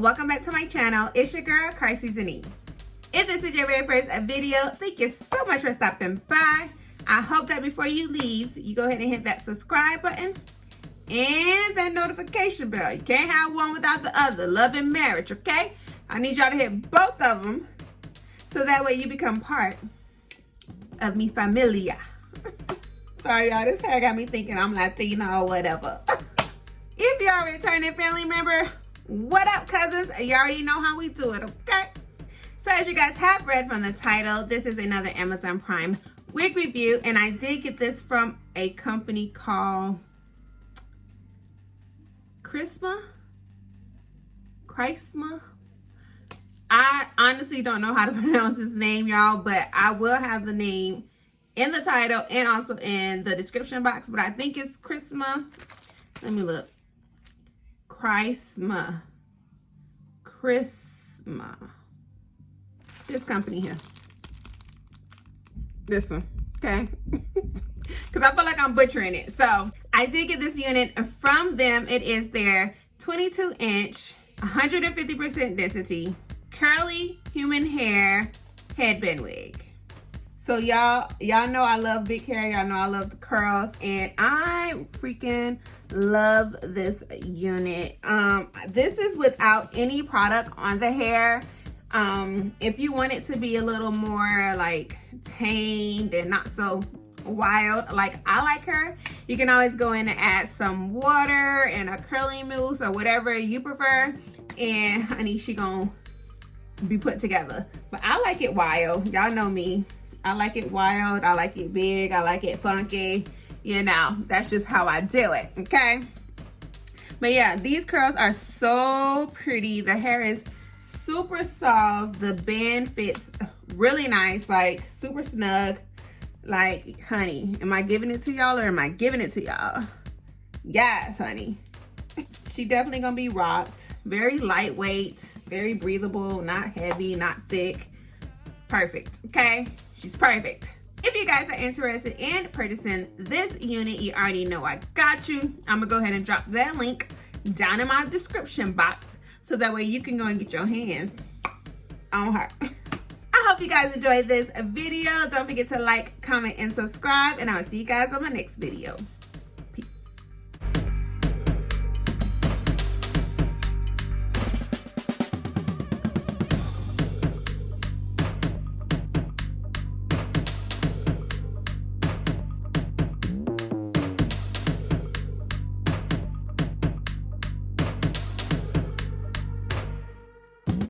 welcome back to my channel. It's your girl, Crisis Denise. If this is your very first video, thank you so much for stopping by. I hope that before you leave, you go ahead and hit that subscribe button and that notification bell. You can't have one without the other. Love and marriage, okay? I need y'all to hit both of them so that way you become part of mi familia. Sorry, y'all. This hair got me thinking I'm Latino or whatever. If you're a returning family member, what up, cousins? You already know how we do it, okay? So as you guys have read from the title, this is another Amazon Prime wig review, and I did get this from a company called Chrisma. I honestly don't know how to pronounce his name, y'all, but I will have the name in the title and also in the description box, but I think it's Chrisma. Let me look. Chrisma. This company here. This one, okay? Because I feel like I'm butchering it. So I did get this unit from them. It is their 22-inch, 150% density, curly human hair headband wig. So y'all know I love big hair. Y'all know I love the curls, and I freaking love this unit. This is without any product on the hair. If you want it to be a little more like tamed and not so wild like I like her, you can always go in and add some water and a curling mousse or whatever you prefer, and honey, she gonna be put together. But I like it wild. Y'all know me. I like it wild. I like it big. I like it funky. You know, that's just how I do it, okay? But yeah, these curls are so pretty. The hair is super soft. The band fits really nice, like super snug. Like, honey, am I giving it to y'all or am I giving it to y'all? Yes, honey. She definitely gonna be rocked. Very lightweight, very breathable, not heavy, not thick. Perfect, okay? She's perfect. If you guys are interested in purchasing this unit, you already know I got you. I'm gonna go ahead and drop that link down in my description box so that way you can go and get your hands on her. I hope you guys enjoyed this video. Don't forget to like, comment, and subscribe, and I will see you guys on my next video.